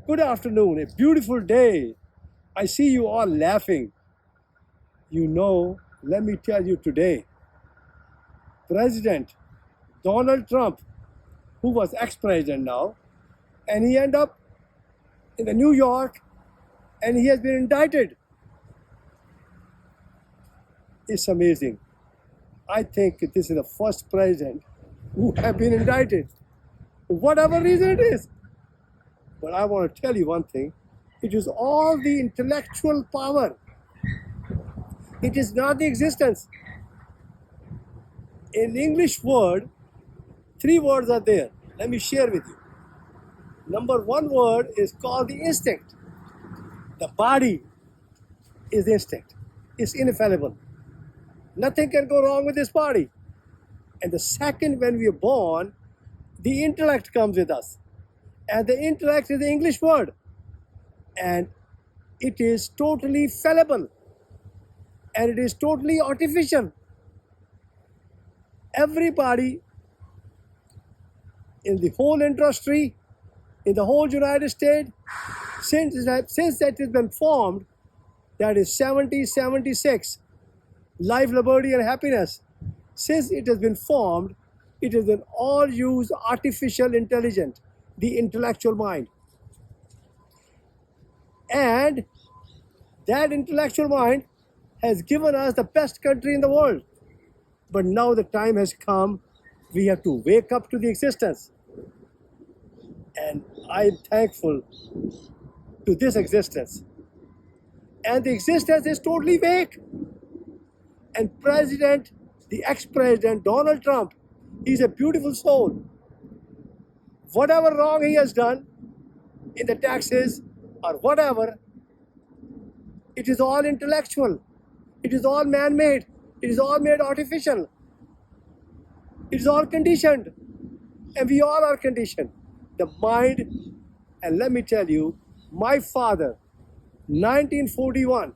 Good afternoon, a beautiful day. I see you all laughing. You know, let me tell you today, President Donald Trump, who was ex-president now, and he ended up in the New York and he has been indicted. It's amazing. I think this is the first president who have been indicted, for whatever reason it is. But I want to tell you one thing. It is all the intellectual power. It is not the existence. In English word, 3 words are there. Let me share with you. Number 1 word is called the instinct. The body is instinct. It's infallible. Nothing can go wrong with this body. And the second, when we are born, the intellect comes with us. And the intellect is the English word. And it is totally fallible. And it is totally artificial. Everybody in the whole industry, in the whole United States, since that has been formed, that is 1776, life, liberty, and happiness. Since it has been formed, it has been all used artificial intelligence, the intellectual mind. And that intellectual mind has given us the best country in the world. But now the time has come, we have to wake up to the existence. And I'm thankful to this existence. And the existence is totally fake. And the ex-president, Donald Trump, he's a beautiful soul. Whatever wrong he has done in the taxes or whatever, it is all intellectual. It is all man-made. It is all made artificial. It is all conditioned. And we all are conditioned. The mind, and let me tell you, my father, 1941,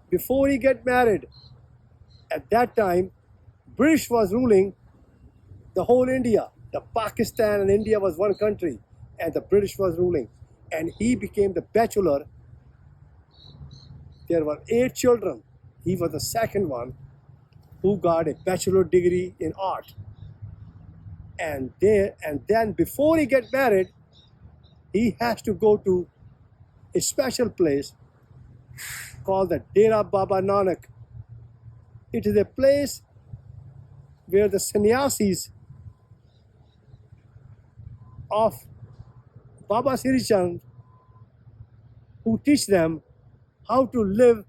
before he got married, at that time, British was ruling the whole India. The Pakistan and India was one country, and the British was ruling. And he became the bachelor. There were 8 children. He was the second one who got a bachelor degree in art. And then before he gets married, he has to go to a special place called the Dera Baba Nanak. It is a place where the sannyasis of Baba Sri Chand, who teach them how to live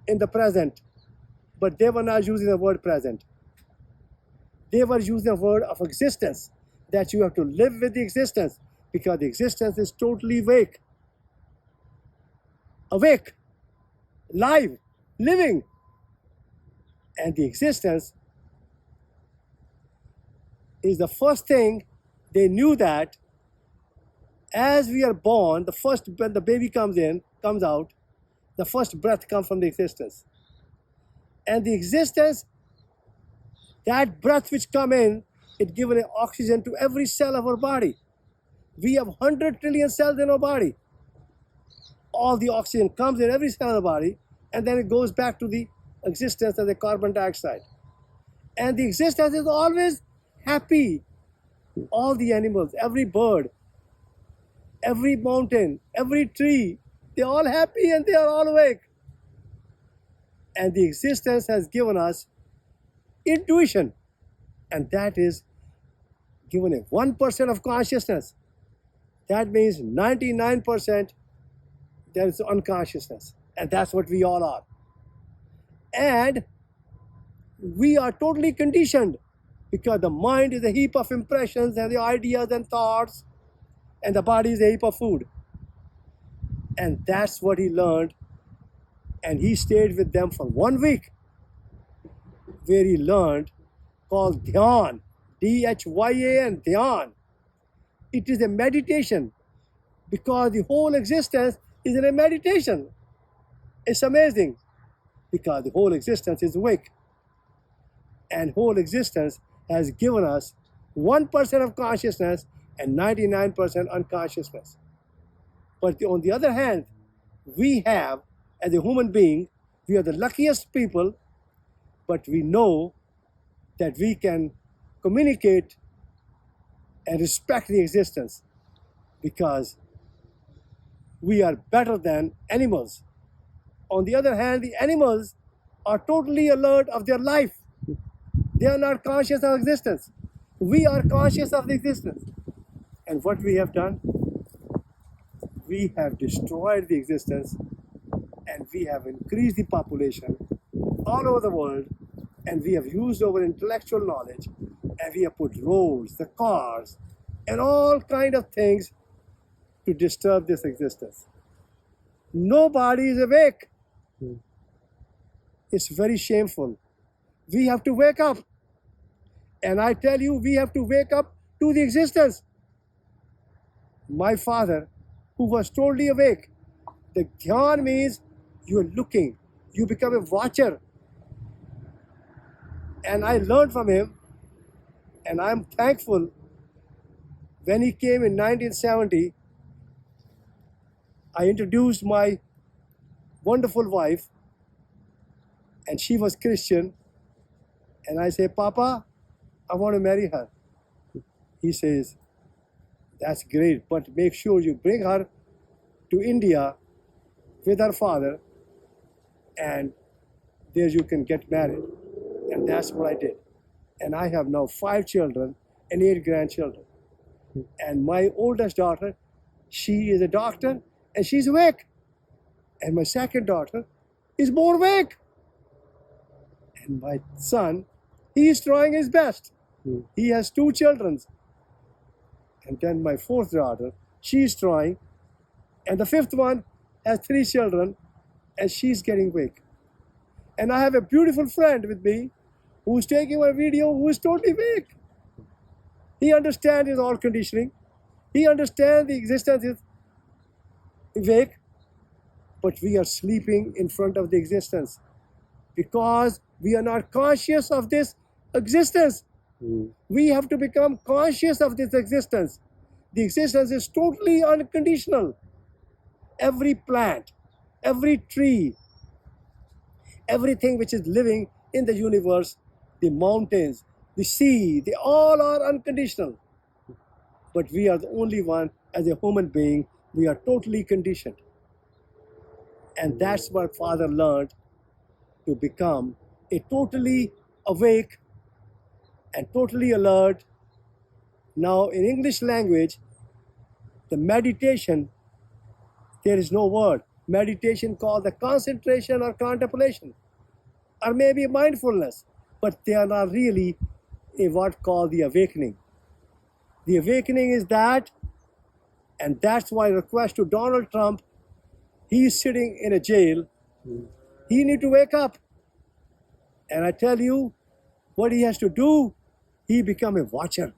in the present, but they were not using the word present. They were using the word of existence, that you have to live with the existence, because the existence is totally awake, live, living. And the existence is the first thing. They knew that as we are born, when the baby comes out, the first breath comes from the existence. And the existence, that breath which come in, it gives an oxygen to every cell of our body. We have 100 trillion cells in our body. All the oxygen comes in every cell of the body, and then it goes back to the existence as the carbon dioxide. And the existence is always happy. All the animals, every bird, every mountain, every tree, they're all happy and they are all awake. And the existence has given us intuition, and that is given a 1% of consciousness. That means 99% there is unconsciousness, and that's what we all are. And we are totally conditioned, because the mind is a heap of impressions and the ideas and thoughts, and the body is a heap of food. And that's what he learned, and he stayed with them for 1 week, where he learned, called Dhyan, D-H-Y-A-N, Dhyan. It is a meditation, because the whole existence is in a meditation. It's amazing, because the whole existence is awake. And whole existence has given us 1% of consciousness and 99% unconsciousness. But on the other hand, we have, as a human being, we are the luckiest people, but we know that we can communicate and respect the existence because we are better than animals. On the other hand, the animals are totally alert of their life. They are not conscious of existence. We are conscious of the existence. And what we have done, we have destroyed the existence and we have increased the population all over the world, and we have used our intellectual knowledge and we have put roads, the cars, and all kind of things to disturb this existence. Nobody is awake. It's very shameful. We have to wake up. And I tell you, we have to wake up to the existence. My father, who was totally awake, the dhyan means you are looking, you become a watcher. And I learned from him, and I'm thankful. When he came in 1970, I introduced my wonderful wife, and she was Christian. And I say, Papa, I want to marry her. He says, that's great, but make sure you bring her to India with her father, and there you can get married. And that's what I did. And I have now 5 children and 8 grandchildren. And my oldest daughter, she is a doctor and she's awake. And my second daughter is more awake. And my son, he is trying his best. He has 2 children. And then my 4th daughter, she's trying. And the 5th one has 3 children and she's getting awake. And I have a beautiful friend with me who's taking my video, who is totally awake. He understands his all conditioning. He understands the existence is awake, but we are sleeping in front of the existence because we are not conscious of this existence. We have to become conscious of this existence. The existence is totally unconditional. Every plant, every tree, everything which is living in the universe, the mountains, the sea, they all are unconditional. But we are the only one, as a human being, we are totally conditioned. And that's what Father learned, to become a totally awake and totally alert. Now in English language, the meditation, there is no word. Meditation called the concentration or contemplation, or maybe mindfulness, but they are not really a what called the awakening. The awakening is that, and that's why I request to Donald Trump, he is sitting in a jail, he need to wake up. And I tell you, what he has to do, he become a watcher.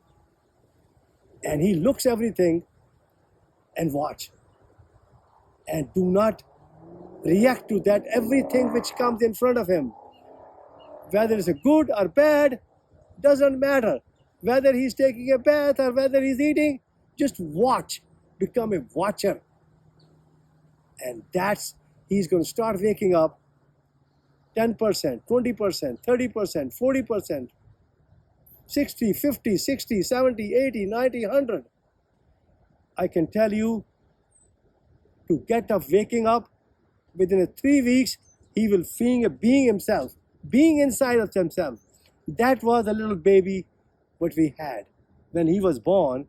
And he looks everything and watch. And do not react to that everything which comes in front of him. Whether it's a good or bad, doesn't matter. Whether he's taking a bath or whether he's eating, just watch. Become a watcher. And that's, he's going to start waking up 10%, 20%, 30%, 40%, 60, 50, 60, 70, 80, 90, 100. I can tell you, to get up, waking up, within 3 weeks, he will feel a being himself, being inside of himself. That was a little baby what we had. When he was born,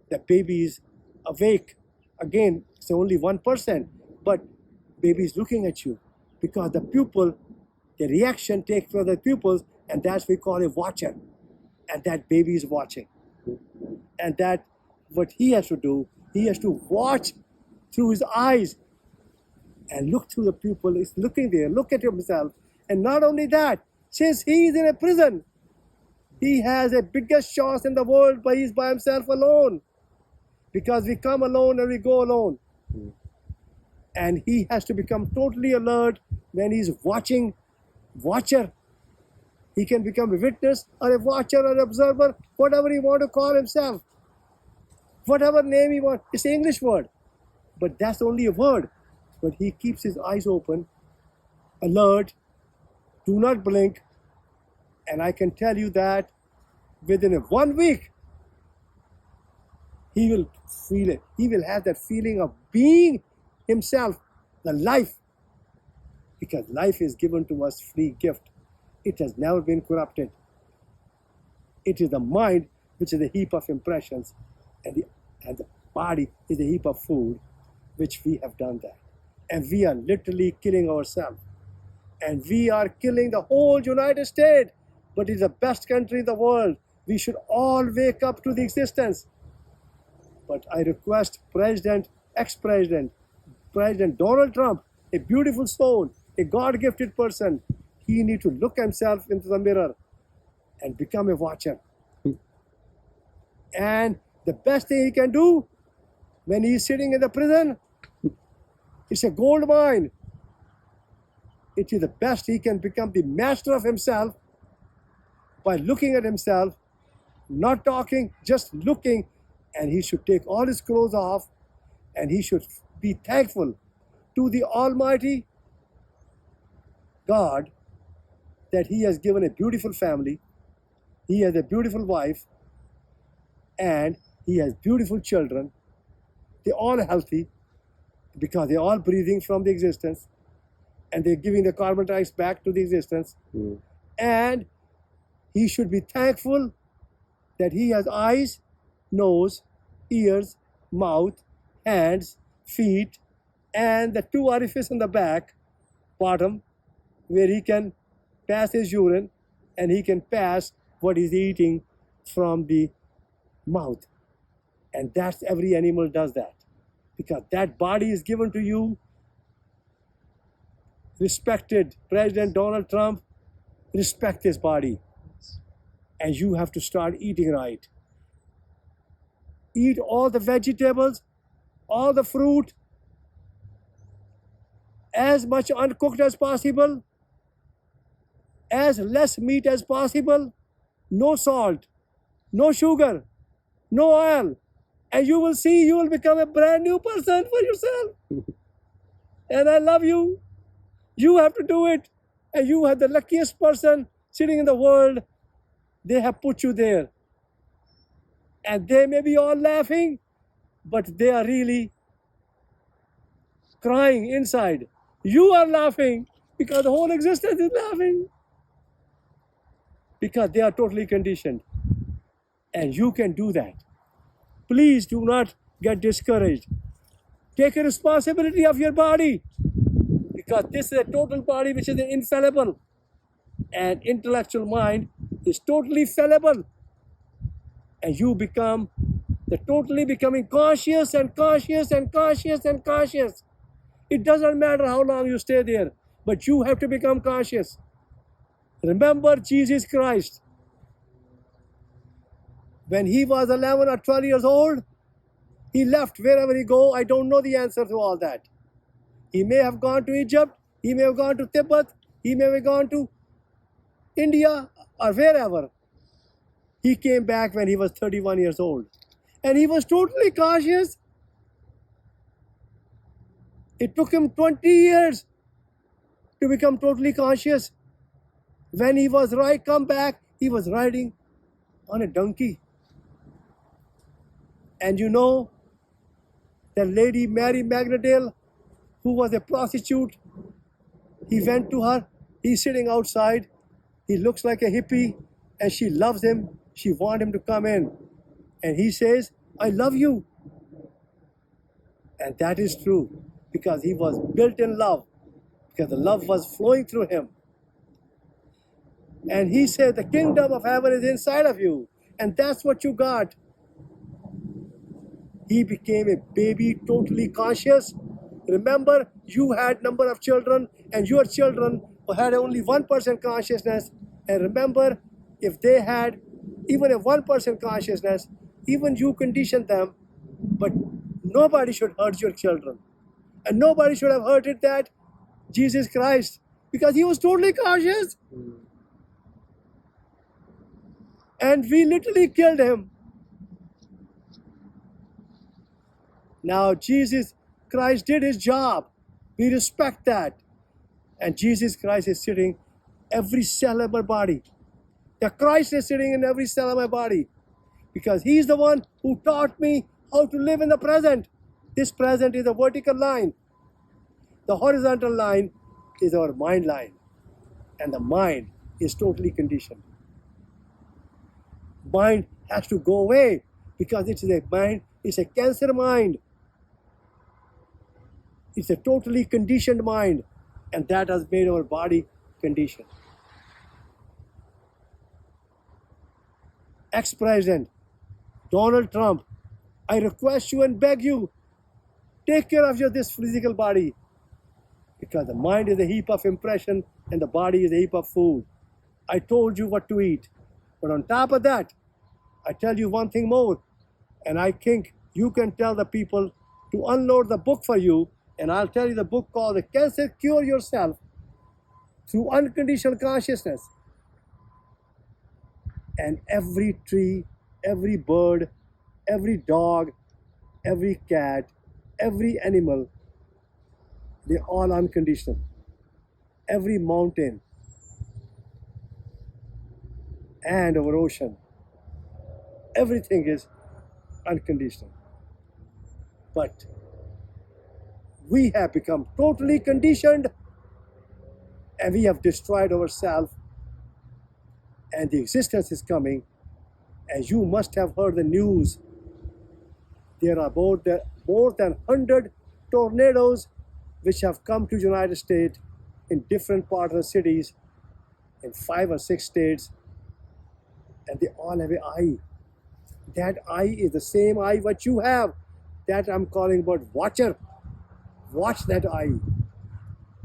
the baby is awake. Again, it's only 1%, but baby is looking at you because the pupil, the reaction takes from the pupils, and that's we call a watcher. And that baby is watching. And that what he has to do, he has to watch through his eyes and look through the pupil. He's looking there, look at himself. And not only that, since he is in a prison, he has the biggest chance in the world, but he's by himself alone. Because we come alone and we go alone. And he has to become totally alert when he's watching, watcher. He can become a witness or a watcher or observer, whatever he want to call himself. Whatever name he wants. It's an English word. But that's only a word. But he keeps his eyes open, alert, do not blink. And I can tell you that within 1 week, he will feel it. He will have that feeling of being himself, the life. Because life is given to us free gift. It has never been corrupted. It is the mind which is a heap of impressions, and the body is a heap of food, which we have done that. And we are literally killing ourselves. And we are killing the whole United States, but it's the best country in the world. We should all wake up to the existence. But I request ex-President Donald Trump, a beautiful soul, a God-gifted person, he needs to look himself into the mirror and become a watcher. And the best thing he can do when he's sitting in the prison, it's a gold mine. It is the best he can become the master of himself by looking at himself, not talking, just looking. And he should take all his clothes off, and he should be thankful to the Almighty God that he has given a beautiful family, he has a beautiful wife, and he has beautiful children. They're all healthy because they're all breathing from the existence, and they're giving the carbon dioxide back to the existence. And he should be thankful that he has eyes, nose, ears, mouth, hands, feet, and the 2 orifices in the back, bottom, where he can pass his urine and he can pass what he's eating from the mouth. And that's every animal does that. Because that body is given to you. Respected President Donald Trump, respect his body. And you have to start eating right. Eat all the vegetables, all the fruit, as much uncooked as possible, as less meat as possible, no salt, no sugar, no oil. And you will see you will become a brand new person for yourself. And I love you. You have to do it. And you are the luckiest person sitting in the world. They have put you there. And they may be all laughing, but they are really crying inside. You are laughing because the whole existence is laughing. Because they are totally conditioned. And you can do that. Please do not get discouraged. Take a responsibility of your body. Because this is a total body which is infallible. And intellectual mind is totally fallible. And you become the totally becoming conscious and conscious and conscious and conscious. It doesn't matter how long you stay there, but you have to become conscious. Remember Jesus Christ. When he was 11 or 12 years old, he left wherever he go. I don't know the answer to all that. He may have gone to Egypt, he may have gone to Tibet, he may have gone to India or wherever. He came back when he was 31 years old. And he was totally conscious. It took him 20 years to become totally conscious. When he was come back, he was riding on a donkey. And you know, the lady Mary Magdalene, who was a prostitute, he went to her. He's sitting outside. He looks like a hippie, and she loves him. She wants him to come in. And he says, I love you. And that is true, because he was built in love, because the love was flowing through him. And he said, the kingdom of heaven is inside of you. And that's what you got. He became a baby, totally conscious. Remember, you had number of children, and your children had only 1% consciousness. And remember, if they had even a 1% consciousness, even you conditioned them, but nobody should hurt your children. And nobody should have hurted that Jesus Christ, because he was totally conscious. And we literally killed him. Now Jesus Christ did his job. We respect that. And Jesus Christ is sitting every cell of my body. The Christ is sitting in every cell of my body because he's the one who taught me how to live in the present. This present is a vertical line. The horizontal line is our mind line. And the mind is totally conditioned. Mind has to go away because it's a mind, it's a cancer mind. It's a totally conditioned mind, and that has made our body conditioned. Ex-President Donald Trump, I request you and beg you, take care of this physical body because the mind is a heap of impression and the body is a heap of food. I told you what to eat. But on top of that, I tell you one thing more, and I think you can tell the people to unload the book for you, and I'll tell you the book called The Cancer Cure Yourself Through Unconditional Consciousness. And every tree, every bird, every dog, every cat, every animal, they're all unconditional. Every mountain and our ocean, everything is unconditional. But we have become totally conditioned and we have destroyed ourselves, and the existence is coming. As you must have heard the news, there are more than 100 tornadoes which have come to the United States in different parts of the cities in 5 or 6 states, and they all have an eye. That eye is the same eye what you have. That I'm calling about watcher. Watch that eye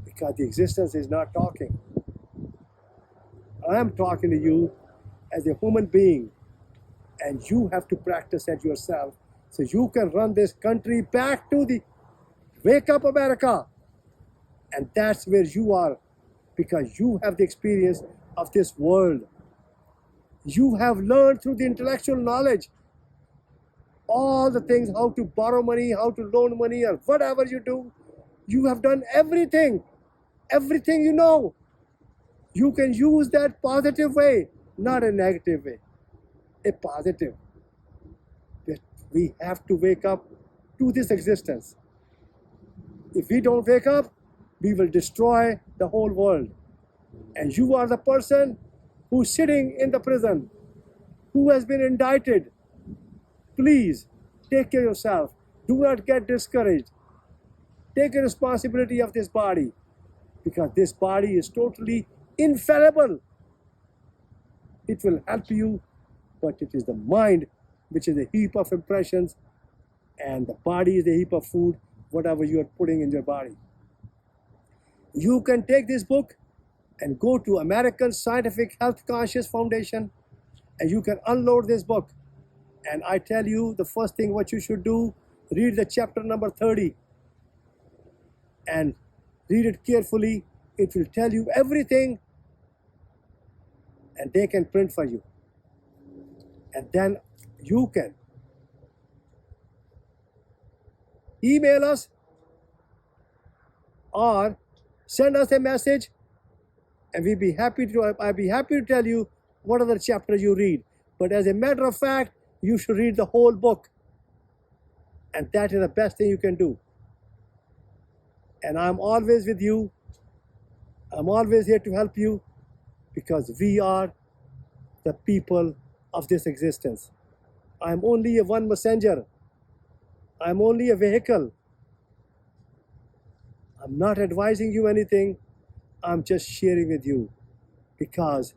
because the existence is not talking. I am talking to you as a human being, and you have to practice that yourself so you can run this country back to the wake up America. And that's where you are because you have the experience of this world. You have learned through the intellectual knowledge all the things, how to borrow money, how to loan money, or whatever you do. You have done everything you know. You can use that positive way, not a negative way, a positive. We have to wake up to this existence. If we don't wake up, we will destroy the whole world. And you are the person who's sitting in the prison, who has been indicted. Please take care of yourself. Do not get discouraged. Take a responsibility of this body because this body is totally infallible. It will help you, but it is the mind which is a heap of impressions, and the body is a heap of food, whatever you are putting in your body. You can take this book and go to American Scientific Health Conscious Foundation, and you can unload this book. And I tell you, the first thing what you should do, read the chapter number 30 and read it carefully. It will tell you everything, and they can print for you. And then you can email us or send us a message, and I'd be happy to tell you what other chapter you read. But as a matter of fact, you should read the whole book, and that is the best thing you can do. And I'm always with you. I'm always here to help you because we are the people of this existence. I'm only a one messenger. I'm only a vehicle. I'm not advising you anything. I'm just sharing with you because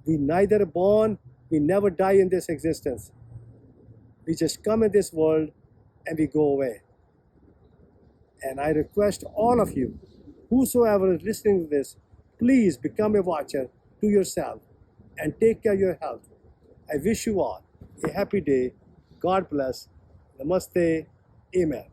we neither born, we never die in this existence. We just come in this world and we go away. And I request all of you, whosoever is listening to this, please become a watcher to yourself and take care of your health. I wish you all a happy day. God bless. Namaste. Amen.